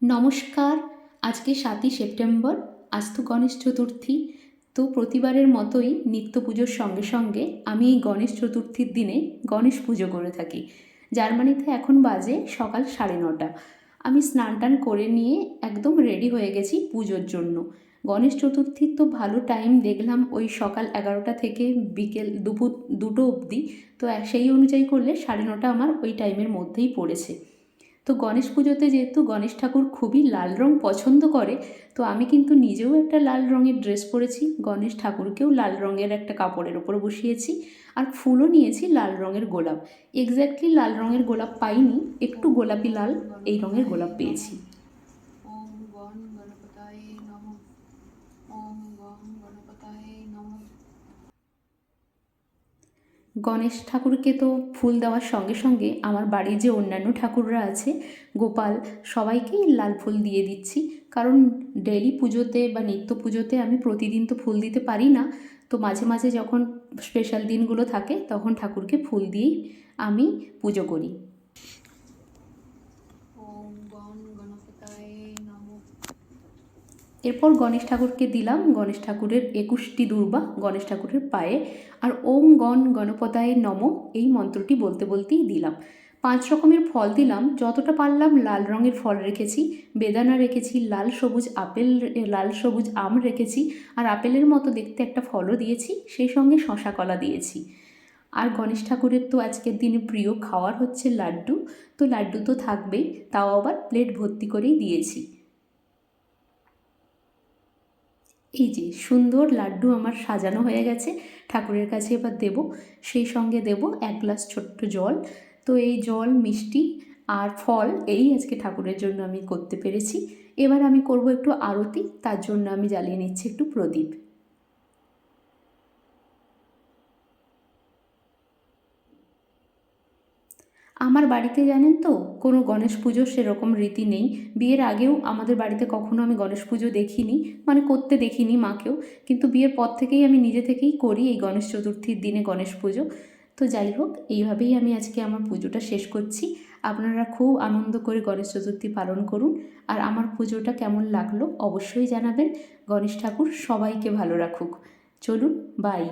নমস্কার। আজকে ৭ই সেপ্টেম্বর। আজ তো গণেশ চতুর্থী। তো প্রতিবারের মতোই নিত্য পুজোর সঙ্গে সঙ্গে আমি এই গণেশ চতুর্থীর দিনে গণেশ পুজো করে থাকি। জার্মানিতে এখন বাজে সকাল 9:30। আমি স্নান টান করে নিয়ে একদম রেডি হয়ে গেছি পুজোর জন্য। গণেশ চতুর্থীর তো ভালো টাইম দেখলাম, ওই সকাল 11টা থেকে বিকেল দুপুর 2টো অবধি। তো সেই অনুযায়ী করলে 9:30 আমার ওই টাইমের মধ্যেই পড়েছে। তো গণেশ পুজোতে যেহেতু গণেশ ঠাকুর খুবই লাল রং পছন্দ করে, তো আমি কিন্তু নিজেও একটা লাল রঙের ড্রেস পরেছি, গণেশ ঠাকুরকেও লাল রঙের একটা কাপড়ের ওপর বসিয়েছি, আর ফুলও নিয়েছি লাল রঙের গোলাপ। এক্স্যাক্টলি লাল রঙের গোলাপ পাইনি, একটু গোলাপি লাল এই রঙের গোলাপ পেয়েছি। ওম গণ গণপতায়ে নমঃ। ওম গণ গণপতায়ে নমঃ। গণেশ ঠাকুরকে তো ফুল দেওয়ার সঙ্গে সঙ্গে আমার বাড়ির যে অন্যান্য ঠাকুররা আছে, গোপাল, সবাইকেই লাল ফুল দিয়ে দিচ্ছি। কারণ ডেইলি পুজোতে বা নিত্য পুজোতে আমি প্রতিদিন তো ফুল দিতে পারি না। তো মাঝে মাঝে যখন স্পেশাল দিনগুলো থাকে তখন ঠাকুরকে ফুল দিয়েই আমি পুজো করি। ওম গণ গণপতায়ে নমঃ। এরপর গণেশ ঠাকুরকে দিলাম গণেশ ঠাকুরের 21টি দুর্বা গণেশ ঠাকুরের পায়ে, আর ওম গণ গণপতায়ে নমঃ এই মন্ত্রটি বলতে বলতেই দিলাম। 5 রকমের ফল দিলাম, যতটা পারলাম লাল রঙের ফল রেখেছি, বেদানা রেখেছি, লাল সবুজ আপেল, লাল সবুজ আম রেখেছি, আর আপেলের মতো দেখতে একটা ফলও দিয়েছি, সেই সঙ্গে শশা কলা দিয়েছি। আর গণেশ ঠাকুরের তো আজকের দিনে প্রিয় খাওয়ার হচ্ছে লাড্ডু, তো লাড্ডু তো থাকবেই, তাও আবার প্লেট ভর্তি করেই দিয়েছি। এই যে সুন্দর লাড্ডু আমার সাজানো হয়ে গেছে, ঠাকুরের কাছে এবার দেব। সেই সঙ্গে দেব 1 গ্লাস ছোট্ট জল। তো এই জল, মিষ্টি আর ফল এই আজকে ঠাকুরের জন্য আমি করতে পেরেছি। এবার আমি করব একটু আরতি, তার জন্য আমি জ্বালিয়ে নিচ্ছি একটু প্রদীপ। আমার বাড়িতে জানেন তো কোনো গণেশ পুজোর সেরকম রীতি নেই। বিয়ের আগেও আমাদের বাড়িতে কখনো আমি গণেশ পুজো দেখিনি, মানে করতে দেখিনি মাকেও। কিন্তু বিয়ের পর থেকেই আমি নিজে থেকেই করি এই গণেশ চতুর্থীর দিনে গণেশ পুজো। তো যাই হোক, এইভাবেই আমি আজকে আমার পুজোটা শেষ করছি। আপনারা খুব আনন্দ করে গণেশ চতুর্থী পালন করুন, আর আমার পুজোটা কেমন লাগলো অবশ্যই জানাবেন। গণেশ ঠাকুর সবাইকে ভালো রাখুক। চলুন, বাই।